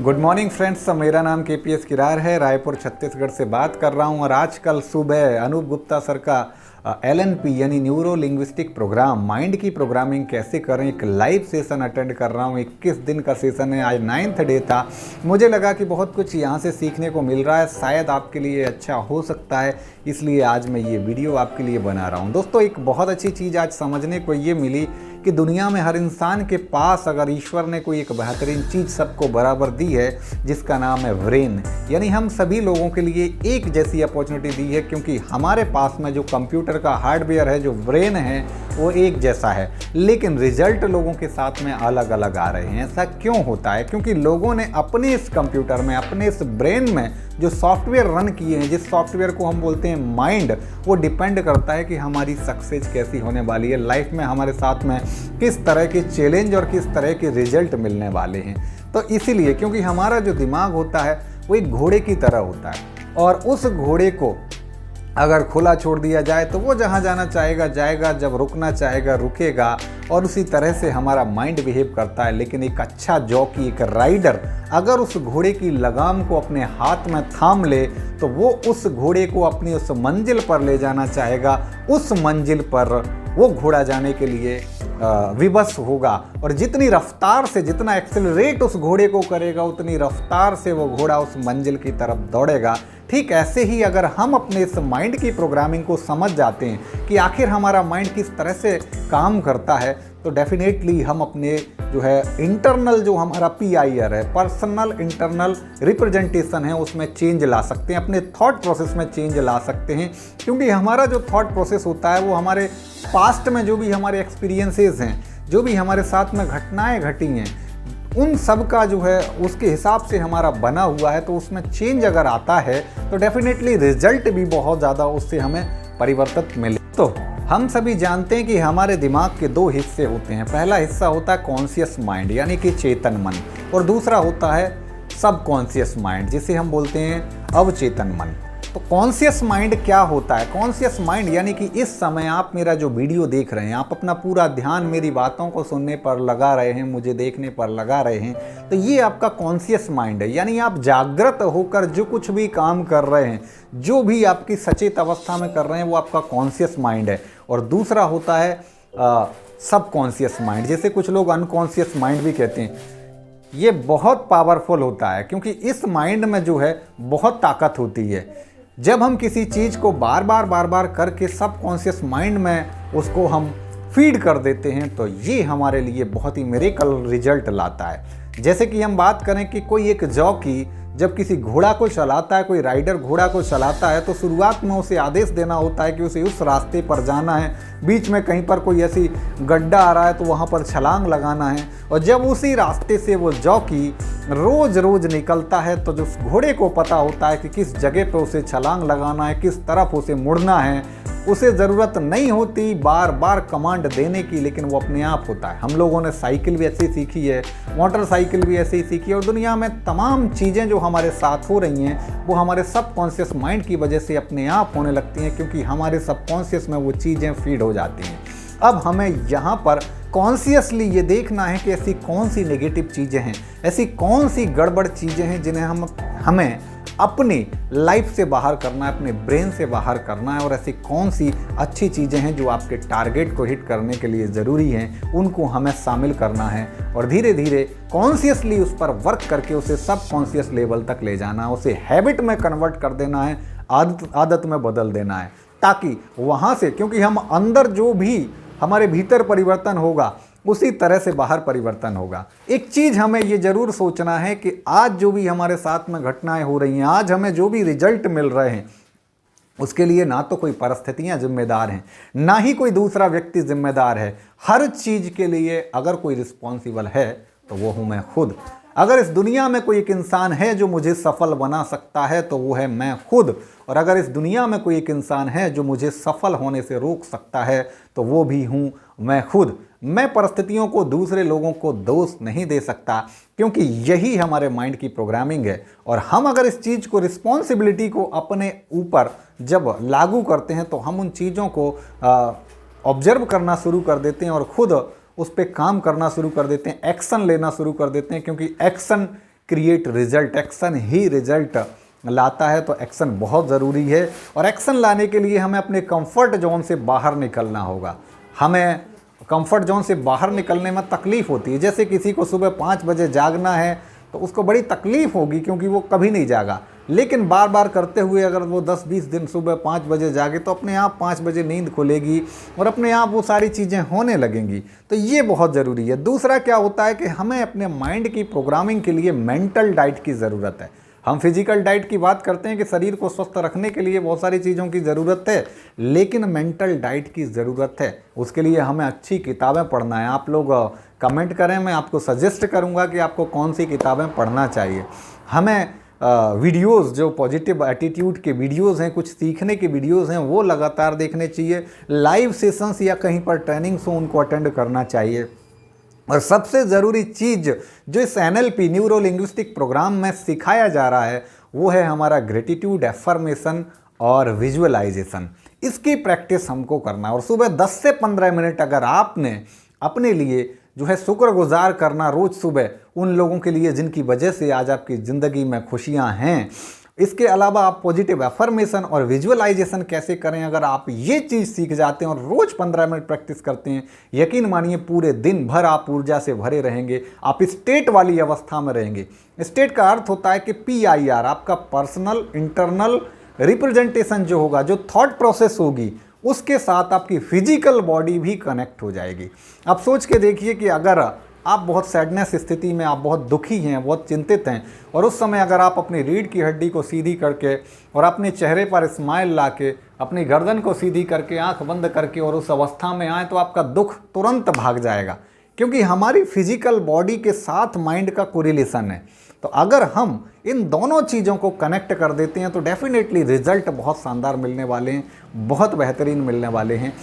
Good morning friends, मेरा नाम KPS Kirar है। रायपुर छत्तीसगढ़ से बात कर रहा हूं और आज कल सुबह अनूप गुप्ता सर का एलएनपी यानी न्यूरो लिंग्विस्टिक प्रोग्राम माइंड की प्रोग्रामिंग कैसे करें एक लाइव सेशन अटेंड कर रहा हूं। 21 दिन का सेशन है, आज 9th डे था। मुझे लगा कि बहुत कुछ यहां से सीखने को मिल रहा है, शायद आपके लिए अच्छा हो सकता है, इसलिए आज मैं ये वीडियो आपके लिए बना रहा हूं। दोस्तों, एक बहुत अच्छी चीज़ आज समझने को ये मिली कि दुनिया में हर इंसान के पास अगर ईश्वर ने कोई एक बेहतरीन चीज़ सबको बराबर दी है जिसका नाम है ब्रेन, यानी हम सभी लोगों के लिए एक जैसी अपॉर्चुनिटी दी है, क्योंकि हमारे पास में जो कंप्यूटर का हार्डवेयर है, जो ब्रेन है, वो एक जैसा है, लेकिन रिजल्ट लोगों के साथ में अलग अलग आ रहे हैं। ऐसा क्यों होता है? क्योंकि लोगों ने अपने इस कंप्यूटर में, अपने इस ब्रेन में जो सॉफ्टवेयर रन किए हैं, जिस सॉफ्टवेयर को हम बोलते हैं माइंड, वो डिपेंड करता है कि हमारी सक्सेस कैसी होने वाली है लाइफ में, हमारे साथ में किस तरह के चैलेंज और किस तरह के रिजल्ट मिलने वाले हैं। तो इसीलिए, क्योंकि हमारा जो दिमाग होता है वो एक घोड़े की तरह होता है, और उस घोड़े को अगर खुला छोड़ दिया जाए तो वो जहाँ जाना चाहेगा जाएगा, जब रुकना चाहेगा रुकेगा, और उसी तरह से हमारा माइंड बिहेव करता है। लेकिन एक अच्छा जॉकी, एक राइडर अगर उस घोड़े की लगाम को अपने हाथ में थाम ले तो वो उस घोड़े को अपनी उस मंजिल पर ले जाना चाहेगा। उस मंजिल पर वो घोड़ा जाने के लिए विवश होगा, और जितनी रफ्तार से, जितना एक्सेलरेट उस घोड़े को करेगा, उतनी रफ्तार से वो घोड़ा उस मंजिल की तरफ दौड़ेगा। ठीक ऐसे ही अगर हम अपने इस माइंड की प्रोग्रामिंग को समझ जाते हैं कि आखिर हमारा माइंड किस तरह से काम करता है, तो डेफिनेटली हम अपने जो है इंटरनल, जो हमारा PIR है, पर्सनल इंटरनल रिप्रेजेंटेशन है, उसमें चेंज ला सकते हैं, अपने थॉट प्रोसेस में चेंज ला सकते हैं। क्योंकि हमारा जो थॉट प्रोसेस होता है वो हमारे पास्ट में जो भी हमारे एक्सपीरियंसेस हैं, जो भी हमारे साथ में घटनाएं घटी हैं, उन सब का जो है उसके हिसाब से हमारा बना हुआ है। तो उसमें चेंज अगर आता है तो डेफिनेटली रिजल्ट भी बहुत ज़्यादा उससे हमें परिवर्तित मिले। तो हम सभी जानते हैं कि हमारे दिमाग के दो हिस्से होते हैं। पहला हिस्सा होता है कॉन्शियस माइंड यानी कि चेतन मन, और दूसरा होता है सब कॉन्शियस माइंड जिसे हम बोलते हैं अवचेतन मन। तो कॉन्शियस माइंड क्या होता है? कॉन्शियस माइंड यानी कि इस समय आप मेरा जो वीडियो देख रहे हैं, आप अपना पूरा ध्यान मेरी बातों को सुनने पर लगा रहे हैं, मुझे देखने पर लगा रहे हैं, तो ये आपका कॉन्शियस माइंड है। यानी आप जागृत होकर जो कुछ भी काम कर रहे हैं, जो भी आपकी सचेत अवस्था में कर रहे हैं, वो आपका कॉन्शियस माइंड है। और दूसरा होता है सब कॉन्शियस माइंड, जैसे कुछ लोग अनकॉन्शियस माइंड भी कहते हैं। ये बहुत पावरफुल होता है, क्योंकि इस माइंड में जो है बहुत ताकत होती है। जब हम किसी चीज़ को बार बार करके सब कॉन्शियस माइंड में उसको हम फीड कर देते हैं, तो ये हमारे लिए बहुत ही मिरेकल रिजल्ट लाता है। जैसे कि हम बात करें कि कोई एक जॉकी जब किसी घोड़ा को चलाता है, कोई राइडर घोड़ा को चलाता है, तो शुरुआत में उसे आदेश देना होता है कि उसे उस रास्ते पर जाना है, बीच में कहीं पर कोई ऐसी गड्ढा आ रहा है तो वहाँ पर छलांग लगाना है। और जब उसी रास्ते से वो जॉकी रोज़ रोज़ निकलता है, तो जो घोड़े को पता होता है कि किस जगह पर उसे छलांग लगाना है, किस तरफ उसे मुड़ना है, उसे ज़रूरत नहीं होती बार बार कमांड देने की, लेकिन वो अपने आप होता है। हम लोगों ने साइकिल भी ऐसे ही सीखी है, मोटरसाइकिल भी ऐसे ही सीखी है, और दुनिया में तमाम चीज़ें जो हमारे साथ हो रही हैं वो हमारे सबकॉन्शियस माइंड की वजह से अपने आप होने लगती हैं, क्योंकि हमारे सबकॉन्शियस में वो चीज़ें फीड हो जाती हैं। अब हमें यहाँ पर कॉन्शियसली ये देखना है कि ऐसी कौन सी नेगेटिव चीज़ें हैं, ऐसी कौन सी गड़बड़ चीज़ें हैं जिन्हें हमें अपनी लाइफ से बाहर करना है, अपने ब्रेन से बाहर करना है, और ऐसी कौन सी अच्छी चीज़ें हैं जो आपके टारगेट को हिट करने के लिए ज़रूरी हैं, उनको हमें शामिल करना है, और धीरे धीरे कॉन्शियसली उस पर वर्क करके उसे सब कॉन्शियस लेवल तक ले जाना है, उसे हैबिट में कन्वर्ट कर देना है, आदत में बदल देना है, ताकि वहाँ से, क्योंकि हम अंदर जो भी हमारे भीतर परिवर्तन होगा उसी तरह से बाहर परिवर्तन होगा। एक चीज़ हमें ये ज़रूर सोचना है कि आज जो भी हमारे साथ में घटनाएं हो रही हैं, आज हमें जो भी रिजल्ट मिल रहे हैं, उसके लिए ना तो कोई परिस्थितियां जिम्मेदार हैं, ना ही कोई दूसरा व्यक्ति जिम्मेदार है। हर चीज़ के लिए अगर कोई रिस्पॉन्सिबल है तो वो हूँ मैं खुद। अगर इस दुनिया में कोई एक इंसान है जो मुझे सफल बना सकता है तो वो है मैं खुद, और अगर इस दुनिया में कोई एक इंसान है जो मुझे सफल होने से रोक सकता है तो वो भी हूँ मैं खुद। मैं परिस्थितियों को, दूसरे लोगों को दोष नहीं दे सकता, क्योंकि यही हमारे माइंड की प्रोग्रामिंग है। और हम अगर इस चीज़ को, रिस्पॉन्सिबिलिटी को अपने ऊपर जब लागू करते हैं तो हम उन चीज़ों को ऑब्जर्व करना शुरू कर देते हैं और खुद उस पर काम करना शुरू कर देते हैं, एक्शन लेना शुरू कर देते हैं, क्योंकि एक्शन क्रिएट रिजल्ट, एक्शन ही रिजल्ट लाता है। तो एक्शन बहुत ज़रूरी है और एक्शन लाने के लिए हमें अपने कंफर्ट जोन से बाहर निकलना होगा। हमें कंफर्ट जोन से बाहर निकलने में तकलीफ़ होती है। जैसे किसी को सुबह 5 बजे जागना है तो उसको बड़ी तकलीफ़ होगी क्योंकि वो कभी नहीं जागा, लेकिन बार बार करते हुए अगर वो 10-20 दिन सुबह 5 बजे जागे तो अपने आप 5 बजे नींद खुलेगी और अपने आप वो सारी चीज़ें होने लगेंगी। तो ये बहुत ज़रूरी है। दूसरा क्या होता है कि हमें अपने माइंड की प्रोग्रामिंग के लिए मेंटल डाइट की ज़रूरत है। हम फिजिकल डाइट की बात करते हैं कि शरीर को स्वस्थ रखने के लिए बहुत सारी चीज़ों की ज़रूरत है, लेकिन मेंटल डाइट की ज़रूरत है। उसके लिए हमें अच्छी किताबें पढ़ना है। आप लोग कमेंट करें, मैं आपको सजेस्ट करूंगा कि आपको कौन सी किताबें पढ़ना चाहिए। हमें वीडियोस जो पॉजिटिव एटीट्यूड के वीडियोस हैं, कुछ सीखने के वीडियोस हैं, वो लगातार देखने चाहिए। लाइव सेशंस या कहीं पर ट्रेनिंग्स हो उनको अटेंड करना चाहिए। और सबसे ज़रूरी चीज़ जो इस NLP न्यूरो लिंग्विस्टिक प्रोग्राम में सिखाया जा रहा है वो है हमारा ग्रेटिट्यूड, एफर्मेशन और विजुअलाइजेशन। इसकी प्रैक्टिस हमको करना है और सुबह 10 से 15 मिनट अगर आपने अपने लिए जो है शुक्रगुजार करना रोज़ सुबह उन लोगों के लिए जिनकी वजह से आज आपकी ज़िंदगी में खुशियाँ हैं। इसके अलावा आप पॉजिटिव एफर्मेशन और विजुअलाइजेशन कैसे करें, अगर आप ये चीज़ सीख जाते हैं और रोज़ 15 मिनट प्रैक्टिस करते हैं, यकीन मानिए पूरे दिन भर आप ऊर्जा से भरे रहेंगे। आप स्टेट वाली अवस्था में रहेंगे। स्टेट का अर्थ होता है कि PIR, आपका पर्सनल इंटरनल रिप्रेजेंटेशन जो होगा, जो थॉट प्रोसेस होगी, उसके साथ आपकी फिजिकल बॉडी भी कनेक्ट हो जाएगी। आप सोच के देखिए कि अगर आप बहुत सैडनेस स्थिति में, आप बहुत दुखी हैं, बहुत चिंतित हैं और उस समय अगर आप अपनी रीढ़ की हड्डी को सीधी करके और अपने चेहरे पर स्माइल ला के, अपनी गर्दन को सीधी करके, आंख बंद करके और उस अवस्था में आए तो आपका दुख तुरंत भाग जाएगा, क्योंकि हमारी फिजिकल बॉडी के साथ माइंड का कोरिलेशन है। तो अगर हम इन दोनों चीज़ों को कनेक्ट कर देते हैं तो डेफिनेटली रिजल्ट बहुत शानदार मिलने वाले हैं, बहुत बेहतरीन मिलने वाले हैं।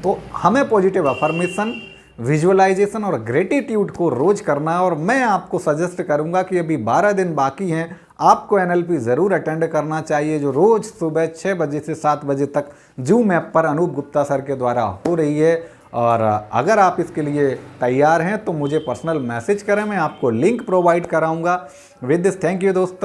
तो हमें पॉजिटिव अफर्मेशन, विजुअलाइजेशन और ग्रेटिट्यूड को रोज़ करना है। और मैं आपको सजेस्ट करूंगा कि अभी 12 दिन बाकी हैं, आपको NLP ज़रूर अटेंड करना चाहिए, जो रोज़ सुबह 6 बजे से 7 बजे तक जूम ऐप पर अनूप गुप्ता सर के द्वारा हो रही है। और अगर आप इसके लिए तैयार हैं तो मुझे पर्सनल मैसेज करें, मैं आपको लिंक प्रोवाइड कराऊंगा। विद दिस, थैंक यू दोस्तों।